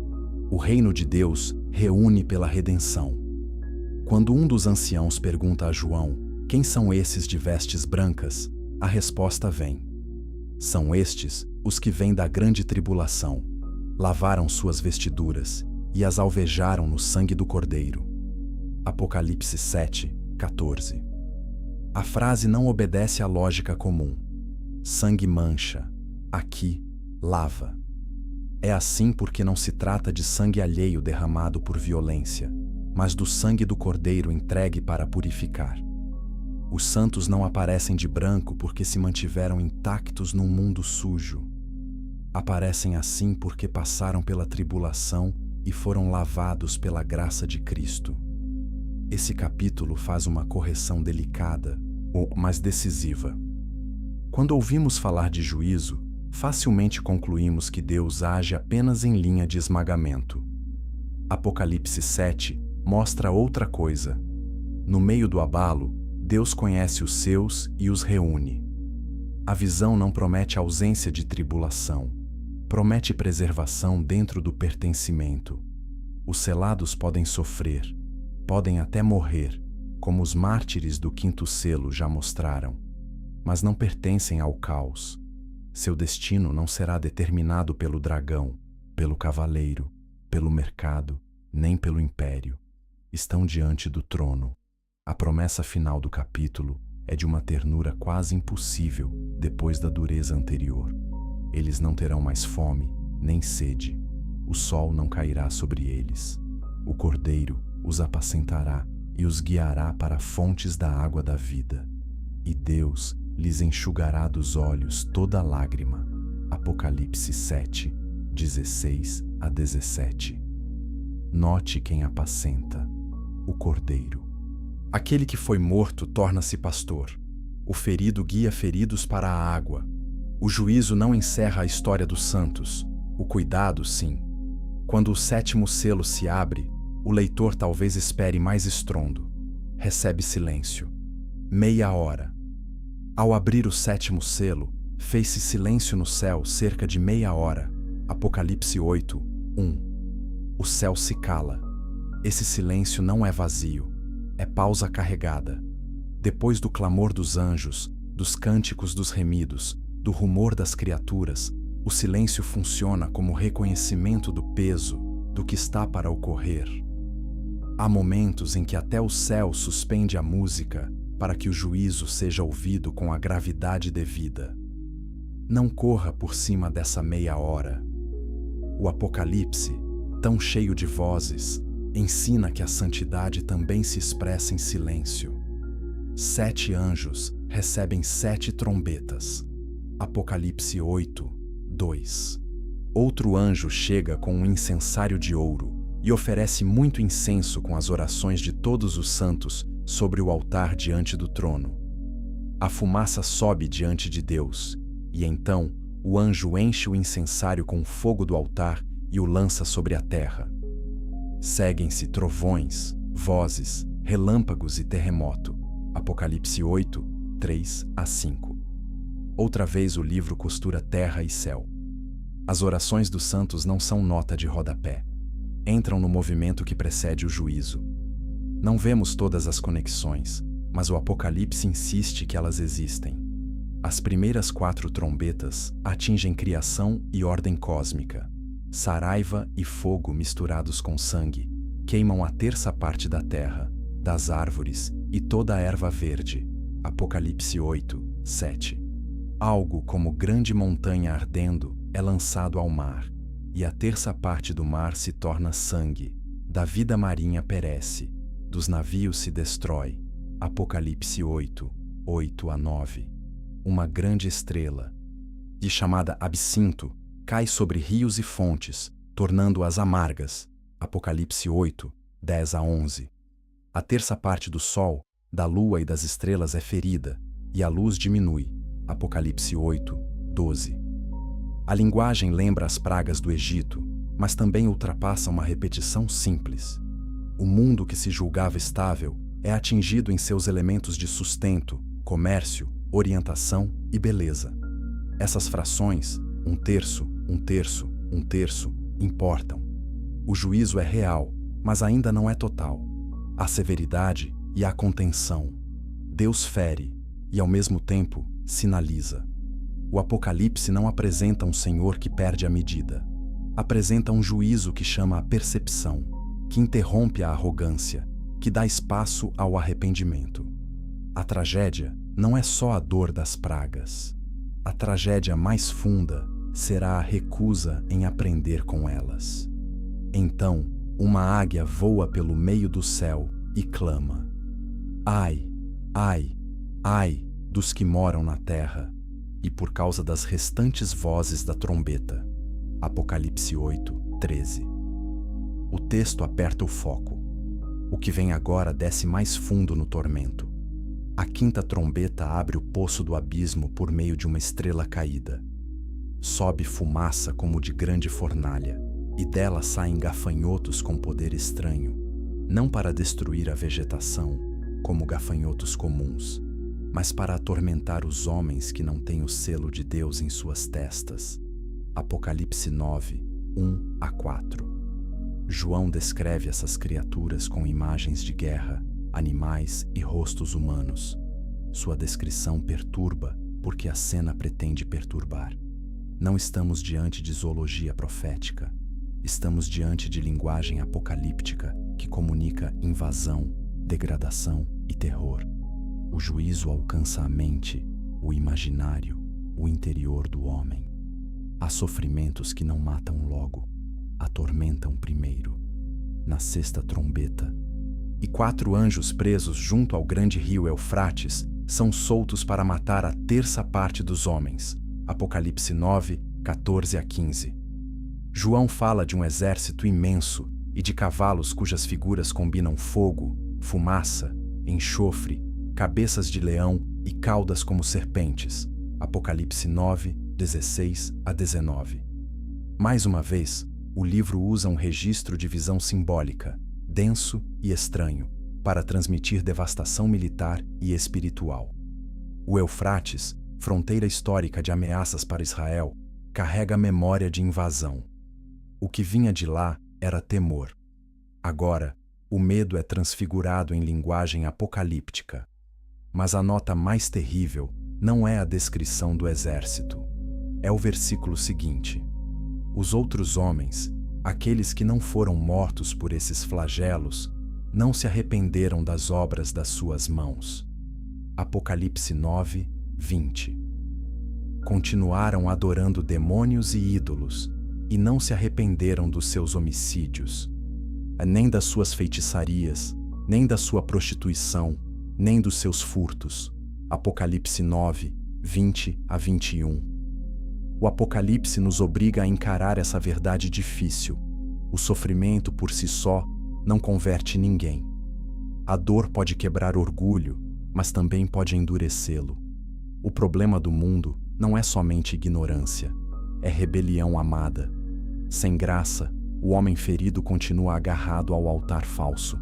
O reino de Deus reúne pela redenção. Quando um dos anciãos pergunta a João: quem são esses de vestes brancas? A resposta vem: são estes os que vêm da grande tribulação. Lavaram suas vestiduras e as alvejaram no sangue do Cordeiro. Apocalipse 7, 14. A frase não obedece à lógica comum. Sangue mancha, aqui lava. É assim porque não se trata de sangue alheio derramado por violência, mas do sangue do Cordeiro entregue para purificar. Os santos não aparecem de branco porque se mantiveram intactos num mundo sujo. Aparecem assim porque passaram pela tribulação e foram lavados pela graça de Cristo. Esse capítulo faz uma correção delicada, mas decisiva. Quando ouvimos falar de juízo, facilmente concluímos que Deus age apenas em linha de esmagamento. Apocalipse 7 mostra outra coisa. No meio do abalo, Deus conhece os seus e os reúne. A visão não promete ausência de tribulação, promete preservação dentro do pertencimento. Os selados podem sofrer, podem até morrer, como os mártires do quinto selo já mostraram, mas não pertencem ao caos. Seu destino não será determinado pelo dragão, pelo cavaleiro, pelo mercado, nem pelo império. Estão diante do trono. A promessa final do capítulo é de uma ternura quase impossível depois da dureza anterior. Eles não terão mais fome, nem sede. O sol não cairá sobre eles. O Cordeiro os apacentará e os guiará para fontes da água da vida. E Deus lhes enxugará dos olhos toda lágrima. Apocalipse 7, 16 a 17. Note quem apacenta: o Cordeiro. Aquele que foi morto torna-se pastor. O ferido guia feridos para a água. O juízo não encerra a história dos santos. O cuidado, sim. Quando o sétimo selo se abre, o leitor talvez espere mais estrondo. Recebe silêncio. Meia hora. Ao abrir o sétimo selo, fez-se silêncio no céu cerca de meia hora. Apocalipse 8, 1. O céu se cala. Esse silêncio não é vazio. É pausa carregada. Depois do clamor dos anjos, dos cânticos dos remidos, do rumor das criaturas, o silêncio funciona como reconhecimento do peso do que está para ocorrer. Há momentos em que até o céu suspende a música para que o juízo seja ouvido com a gravidade devida. Não corra por cima dessa meia hora. O Apocalipse, tão cheio de vozes, ensina que a santidade também se expressa em silêncio. 7 anjos recebem 7 trombetas. Apocalipse 8, 2. Outro anjo chega com um incensário de ouro e oferece muito incenso com as orações de todos os santos sobre o altar diante do trono. A fumaça sobe diante de Deus, e então o anjo enche o incensário com o fogo do altar e o lança sobre a terra. Seguem-se trovões, vozes, relâmpagos e terremoto. Apocalipse 8, 3 a 5. Outra vez o livro costura terra e céu. As orações dos santos não são nota de rodapé. Entram no movimento que precede o juízo. Não vemos todas as conexões, mas o Apocalipse insiste que elas existem. As primeiras 4 trombetas atingem criação e ordem cósmica. Saraiva e fogo misturados com sangue queimam a terça parte da terra, das árvores e toda a erva verde. Apocalipse 8, 7. Algo como grande montanha ardendo é lançado ao mar, e a terça parte do mar se torna sangue. Da vida marinha perece, dos navios se destrói. Apocalipse 8, 8 a 9. Uma grande estrela, e chamada Absinto, cai sobre rios e fontes, tornando-as amargas. Apocalipse 8, 10 a 11. A terça parte do sol, da lua e das estrelas é ferida, e a luz diminui. Apocalipse 8, 12. A linguagem lembra as pragas do Egito, mas também ultrapassa uma repetição simples. O mundo que se julgava estável é atingido em seus elementos de sustento, comércio, orientação e beleza. Essas frações, 1/3, 1/3, 1/3, importam. O juízo é real, mas ainda não é total. Há severidade e há contenção. Deus fere e, ao mesmo tempo, sinaliza. O Apocalipse não apresenta um Senhor que perde a medida. Apresenta um juízo que chama a percepção, que interrompe a arrogância, que dá espaço ao arrependimento. A tragédia não é só a dor das pragas. A tragédia mais funda será a recusa em aprender com elas. Então, uma águia voa pelo meio do céu e clama: ai, ai, ai dos que moram na terra, e por causa das restantes vozes da trombeta. Apocalipse 8, 13. O texto aperta o foco. O que vem agora desce mais fundo no tormento. A quinta trombeta abre o poço do abismo por meio de uma estrela caída. Sobe fumaça como de grande fornalha, e dela saem gafanhotos com poder estranho, não para destruir a vegetação, como gafanhotos comuns, mas para atormentar os homens que não têm o selo de Deus em suas testas. Apocalipse 9, 1 a 4. João descreve essas criaturas com imagens de guerra, animais e rostos humanos. Sua descrição perturba porque a cena pretende perturbar. Não estamos diante de zoologia profética. Estamos diante de linguagem apocalíptica que comunica invasão, degradação e terror. O juízo alcança a mente, o imaginário, o interior do homem. Há sofrimentos que não matam logo, atormentam primeiro. Na sexta trombeta, e 4 anjos presos junto ao grande rio Eufrates são soltos para matar a terça parte dos homens. Apocalipse 9, 14 a 15. João fala de um exército imenso e de cavalos cujas figuras combinam fogo, fumaça, enxofre, cabeças de leão e caudas como serpentes. Apocalipse 9, 16 a 19. Mais uma vez, o livro usa um registro de visão simbólica, denso e estranho, para transmitir devastação militar e espiritual. O Eufrates, fronteira histórica de ameaças para Israel, carrega a memória de invasão. O que vinha de lá era temor. Agora, o medo é transfigurado em linguagem apocalíptica. Mas a nota mais terrível não é a descrição do exército. É o versículo seguinte: os outros homens, aqueles que não foram mortos por esses flagelos, não se arrependeram das obras das suas mãos. Apocalipse 9, 20. Continuaram adorando demônios e ídolos, e não se arrependeram dos seus homicídios, nem das suas feitiçarias, nem da sua prostituição, nem dos seus furtos. Apocalipse 9, 20 a 21. O Apocalipse nos obriga a encarar essa verdade difícil. O sofrimento por si só não converte ninguém. A dor pode quebrar orgulho, mas também pode endurecê-lo. O problema do mundo não é somente ignorância, é rebelião amada. Sem graça, o homem ferido continua agarrado ao altar falso.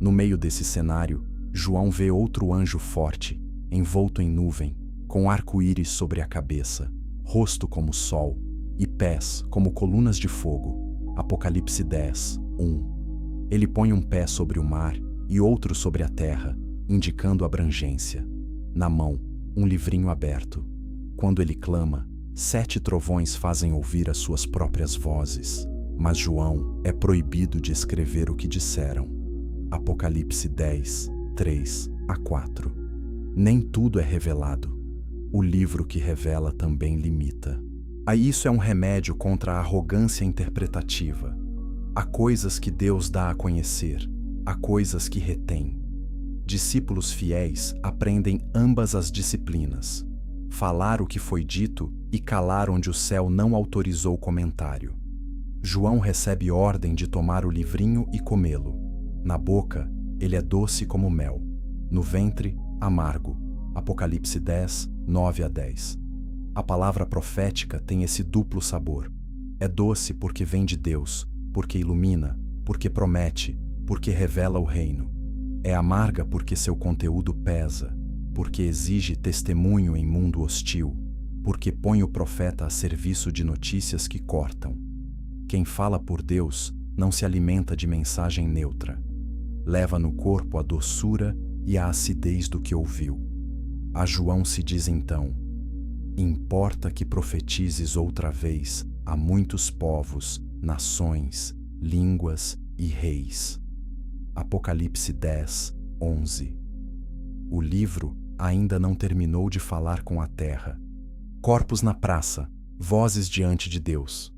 No meio desse cenário, João vê outro anjo forte, envolto em nuvem, com arco-íris sobre a cabeça, rosto como sol e pés como colunas de fogo. Apocalipse 10, 1. Ele põe um pé sobre o mar e outro sobre a terra, indicando abrangência. Na mão, um livrinho aberto. Quando ele clama, 7 trovões fazem ouvir as suas próprias vozes, mas João é proibido de escrever o que disseram. Apocalipse 10, 3 a 4. Nem tudo é revelado. O livro que revela também limita. Isso é um remédio contra a arrogância interpretativa. Há coisas que Deus dá a conhecer, há coisas que retém. Discípulos fiéis aprendem ambas as disciplinas: falar o que foi dito e calar onde o céu não autorizou comentário. João recebe ordem de tomar o livrinho e comê-lo. Na boca, ele é doce como mel. No ventre, amargo. Apocalipse 10, 9 a 10. A palavra profética tem esse duplo sabor. É doce porque vem de Deus, porque ilumina, porque promete, porque revela o reino. É amarga porque seu conteúdo pesa, porque exige testemunho em mundo hostil, porque põe o profeta a serviço de notícias que cortam. Quem fala por Deus não se alimenta de mensagem neutra. Leva no corpo a doçura e a acidez do que ouviu. A João se diz então: importa que profetizes outra vez a muitos povos, nações, línguas e reis. Apocalipse 10, 11. O livro ainda não terminou de falar com a terra. Corpos na praça, Vozes diante de Deus.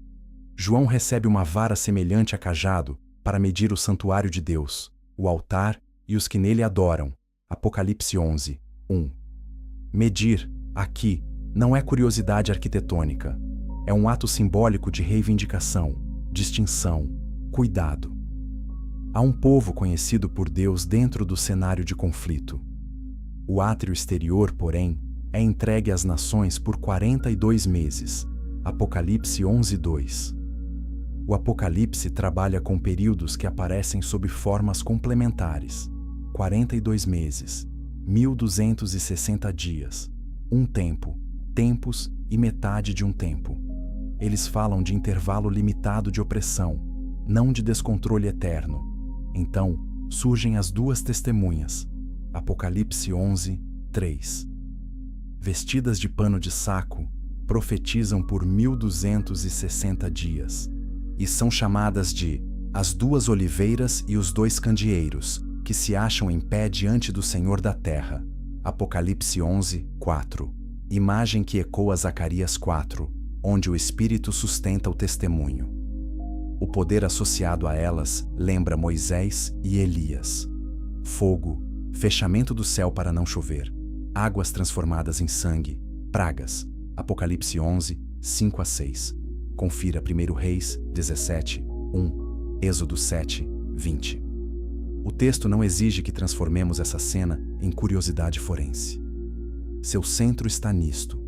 João recebe uma vara semelhante a cajado para medir o santuário de Deus, o altar e os que nele adoram. Apocalipse 11, 1. Medir, aqui, não é curiosidade arquitetônica. É um ato simbólico de reivindicação, distinção, cuidado. Há um povo conhecido por Deus dentro do cenário de conflito. O átrio exterior, porém, é entregue às nações por 42 meses. Apocalipse 11, 2. O Apocalipse trabalha com períodos que aparecem sob formas complementares. 42 meses, 1260 dias, um tempo, tempos e metade de um tempo. Eles falam de intervalo limitado de opressão, não de descontrole eterno. Então, surgem as duas testemunhas. Apocalipse 11, 3. Vestidas de pano de saco, profetizam por 1260 dias, e são chamadas de as duas oliveiras e os dois candeeiros, que se acham em pé diante do Senhor da terra. Apocalipse 11, 4. Imagem que ecoa Zacarias 4, onde o Espírito sustenta o testemunho. O poder associado a elas lembra Moisés e Elias. Fogo, fechamento do céu para não chover, águas transformadas em sangue, pragas. Apocalipse 11, 5 a 6. Confira 1 Reis 17, 1, Êxodo 7, 20. O texto não exige que transformemos essa cena em curiosidade forense. Seu centro está nisto.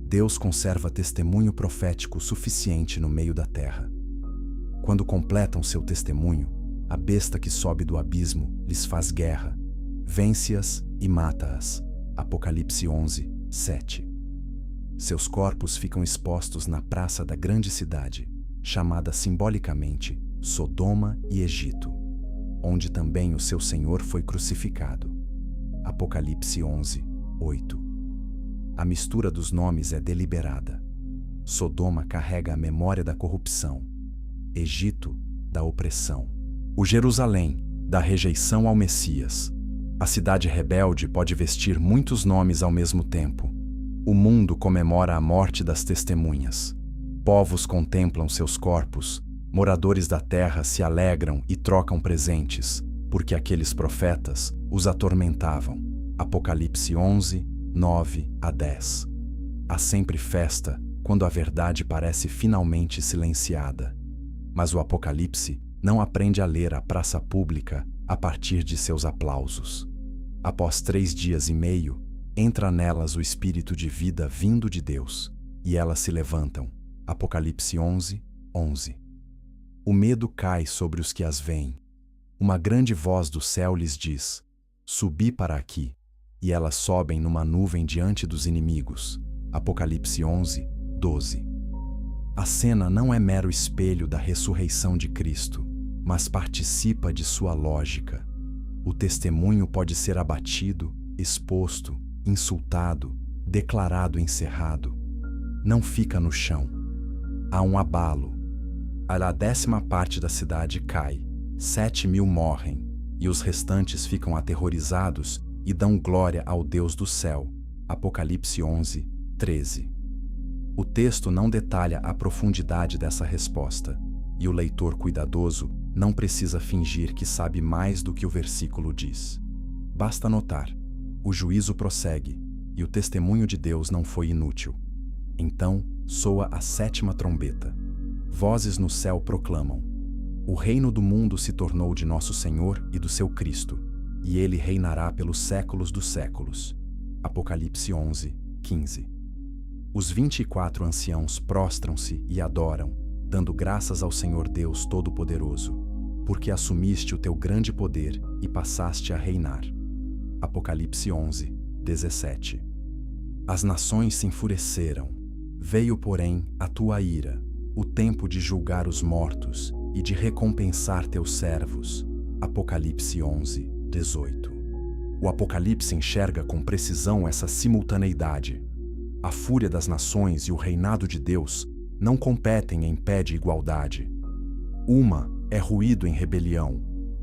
Deus conserva testemunho profético suficiente no meio da terra. Quando completam seu testemunho, a besta que sobe do abismo lhes faz guerra, vence-as e mata-as. Apocalipse 11, 7. Seus corpos ficam expostos na praça da grande cidade, chamada simbolicamente Sodoma e Egito, onde também o seu Senhor foi crucificado. Apocalipse 11, 8. A mistura dos nomes é deliberada. Sodoma carrega a memória da corrupção, Egito, da opressão, o Jerusalém, da rejeição ao Messias. A cidade rebelde pode vestir muitos nomes ao mesmo tempo. O mundo comemora a morte das testemunhas. Povos contemplam seus corpos, moradores da terra se alegram e trocam presentes, porque aqueles profetas os atormentavam. Apocalipse 11, 9 a 10. Há sempre festa quando a verdade parece finalmente silenciada. Mas o Apocalipse não aprende a ler a praça pública a partir de seus aplausos. Após 3 dias e meio, entra nelas o espírito de vida vindo de Deus, e elas se levantam. Apocalipse 11, 11. O medo cai sobre os que as veem. Uma grande voz do céu lhes diz: subi para aqui, e elas sobem numa nuvem diante dos inimigos. Apocalipse 11, 12. A cena não é mero espelho da ressurreição de Cristo, mas participa de sua lógica. O testemunho pode ser abatido, exposto, insultado, declarado encerrado. Não fica no chão. Há um abalo. A 10ª parte da cidade cai, 7.000 morrem, e os restantes ficam aterrorizados e dão glória ao Deus do céu. Apocalipse 11, 13. O texto não detalha a profundidade dessa resposta, e o leitor cuidadoso não precisa fingir que sabe mais do que o versículo diz. Basta notar: o juízo prossegue, e o testemunho de Deus não foi inútil. Então soa a 7ª trombeta. Vozes no céu proclamam: o reino do mundo se tornou de nosso Senhor e do seu Cristo, e ele reinará pelos séculos dos séculos. Apocalipse 11, 15. Os 24 anciãos prostram-se e adoram, dando graças ao Senhor Deus Todo-Poderoso, porque assumiste o teu grande poder e passaste a reinar. Apocalipse 11, 17. As nações se enfureceram. Veio, porém, a tua ira, o tempo de julgar os mortos e de recompensar teus servos. Apocalipse 11, 18. O Apocalipse enxerga com precisão essa simultaneidade. A fúria das nações e o reinado de Deus não competem em pé de igualdade. Uma é ruído em rebelião,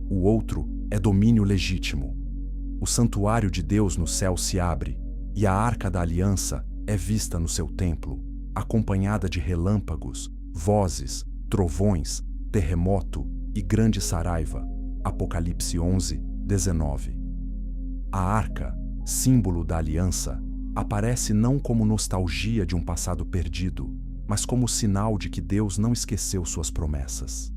o outro é domínio legítimo. O santuário de Deus no céu se abre, e a arca da aliança é vista no seu templo. acompanhada de relâmpagos, vozes, trovões, terremoto e grande saraiva. Apocalipse 11, 19. A arca, símbolo da aliança, aparece não como nostalgia de um passado perdido, mas como sinal de que Deus não esqueceu suas promessas.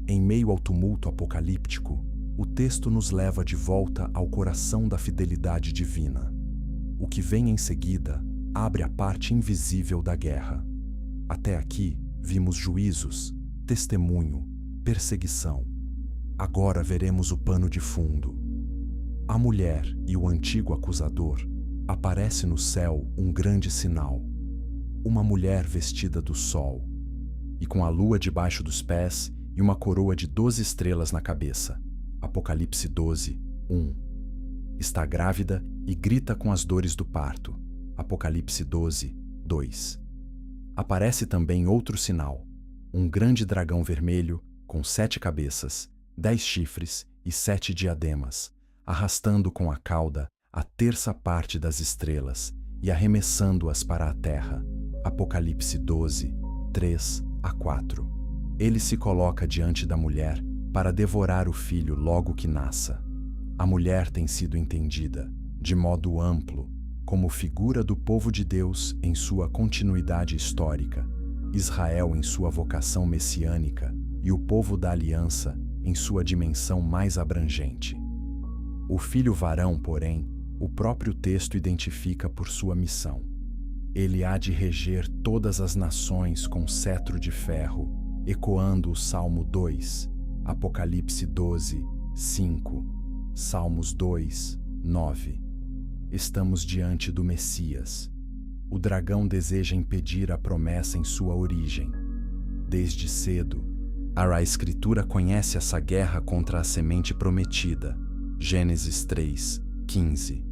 Em meio ao tumulto apocalíptico, o texto nos leva de volta ao coração da fidelidade divina. O que vem em seguida abre a parte invisível da guerra. Até aqui, vimos juízos, testemunho, perseguição. Agora veremos o pano de fundo. A mulher e o antigo acusador. Aparece no céu um grande sinal. Uma mulher vestida do sol, e com a lua debaixo dos pés e uma coroa de 12 estrelas na cabeça. Apocalipse 12, 1. Está grávida e grita com as dores do parto. Apocalipse 12, 2. Aparece também outro sinal. Um grande dragão vermelho com 7 cabeças, 10 chifres e 7 diademas, arrastando com a cauda a terça parte das estrelas e arremessando-as para a terra. Apocalipse 12, 3 a 4. Ele se coloca diante da mulher para devorar o filho logo que nasça. A mulher tem sido entendida, de modo amplo, como figura do povo de Deus em sua continuidade histórica, Israel em sua vocação messiânica e o povo da aliança em sua dimensão mais abrangente. O filho varão, porém, o próprio texto identifica por sua missão. Ele há de reger todas as nações com cetro de ferro, ecoando o Salmo 2, Apocalipse 12, 5, Salmos 2, 9. Estamos diante do Messias. O dragão deseja impedir a promessa em sua origem. Desde cedo, a Escritura conhece essa guerra contra a semente prometida. Gênesis 3, 15.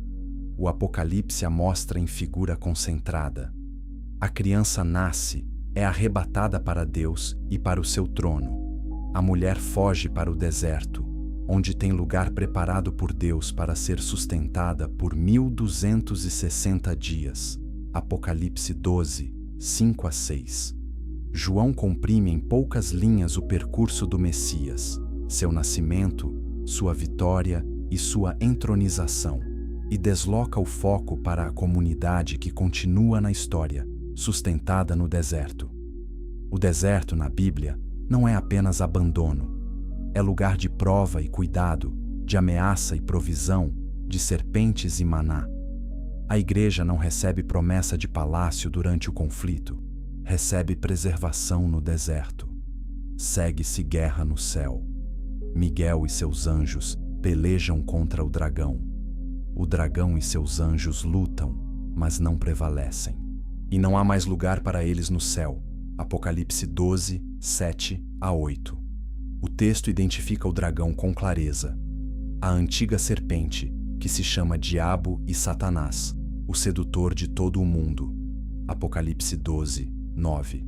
O Apocalipse a mostra em figura concentrada. A criança nasce, é arrebatada para Deus e para o seu trono. A mulher foge para o deserto, onde tem lugar preparado por Deus para ser sustentada por 1260 dias. Apocalipse 12, 5 a 6. João comprime em poucas linhas o percurso do Messias, seu nascimento, sua vitória e sua entronização, e desloca o foco para a comunidade que continua na história, sustentada no deserto. O deserto, na Bíblia, não é apenas abandono. É lugar de prova e cuidado, de ameaça e provisão, de serpentes e maná. A igreja não recebe promessa de palácio durante o conflito, recebe preservação no deserto. Segue-se guerra no céu. Miguel e seus anjos pelejam contra o dragão. O dragão e seus anjos lutam, mas não prevalecem. E não há mais lugar para eles no céu. Apocalipse 12, 7 a 8. O texto identifica o dragão com clareza. A antiga serpente, que se chama Diabo e Satanás, o sedutor de todo o mundo. Apocalipse 12, 9.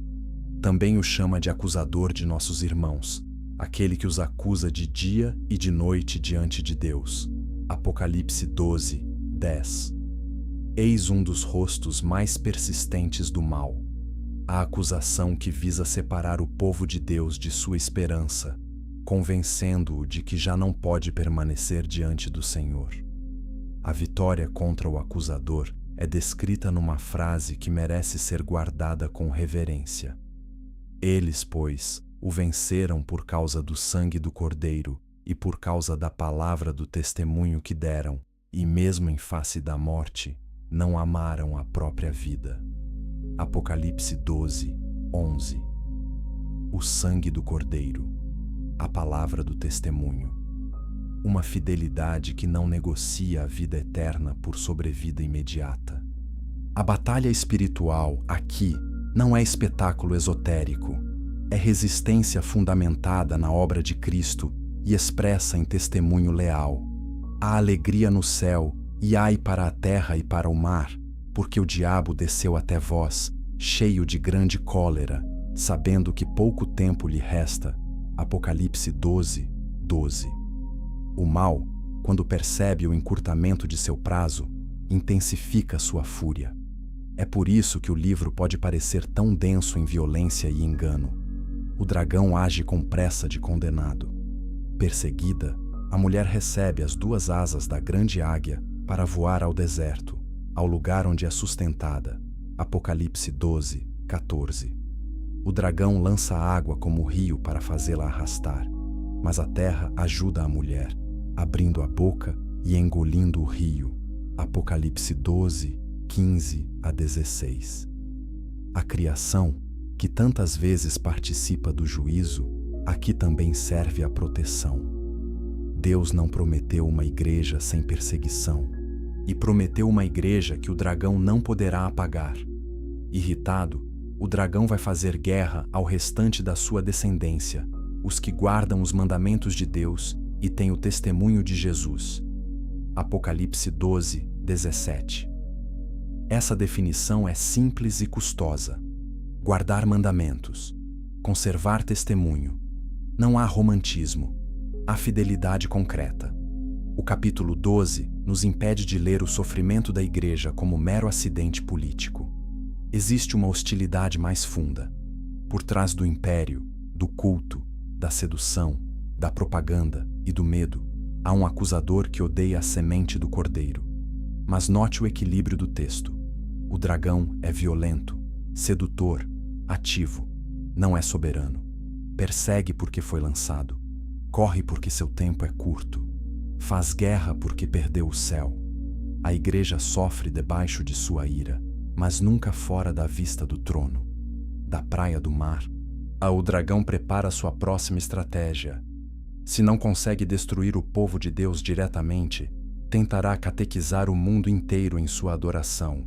Também o chama de acusador de nossos irmãos, aquele que os acusa de dia e de noite diante de Deus. Apocalipse 12, 10. Eis um dos rostos mais persistentes do mal. A acusação que visa separar o povo de Deus de sua esperança, convencendo-o de que já não pode permanecer diante do Senhor. A vitória contra o acusador é descrita numa frase que merece ser guardada com reverência. Eles, pois, o venceram por causa do sangue do Cordeiro e por causa da palavra do testemunho que deram, e mesmo em face da morte, não amaram a própria vida. Apocalipse 12, 11. O sangue do Cordeiro, a palavra do testemunho. Uma fidelidade que não negocia a vida eterna por sobrevida imediata. A batalha espiritual, aqui, não é espetáculo esotérico. É resistência fundamentada na obra de Cristo e expressa em testemunho leal. Há alegria no céu e ai para a terra e para o mar, porque o diabo desceu até vós, cheio de grande cólera, sabendo que pouco tempo lhe resta. Apocalipse 12, 12. O mal, quando percebe o encurtamento de seu prazo, intensifica sua fúria. É por isso que o livro pode parecer tão denso em violência e engano. O dragão age com pressa de condenado. Perseguida, a mulher recebe as duas asas da grande águia para voar ao deserto, ao lugar onde é sustentada. Apocalipse 12, 14. O dragão lança água como rio para fazê-la arrastar, mas a terra ajuda a mulher, abrindo a boca e engolindo o rio. Apocalipse 12, 15 a 16. A criação, que tantas vezes participa do juízo, aqui também serve à proteção. Deus não prometeu uma igreja sem perseguição, e prometeu uma igreja que o dragão não poderá apagar. Irritado, o dragão vai fazer guerra ao restante da sua descendência, os que guardam os mandamentos de Deus e têm o testemunho de Jesus. Apocalipse 12, 17. Essa definição é simples e custosa. Guardar mandamentos, conservar testemunho. Não há romantismo, há fidelidade concreta. O capítulo 12 nos impede de ler o sofrimento da igreja como mero acidente político. Existe uma hostilidade mais funda. Por trás do império, do culto, da sedução, da propaganda e do medo, há um acusador que odeia a semente do cordeiro. Mas note o equilíbrio do texto. O dragão é violento, sedutor, ativo, não é soberano. Persegue porque foi lançado. Corre porque seu tempo é curto. Faz guerra porque perdeu o céu. A igreja sofre debaixo de sua ira, mas nunca fora da vista do trono. Da praia do mar, o dragão prepara sua próxima estratégia. Se não consegue destruir o povo de Deus diretamente, tentará catequizar o mundo inteiro em sua adoração.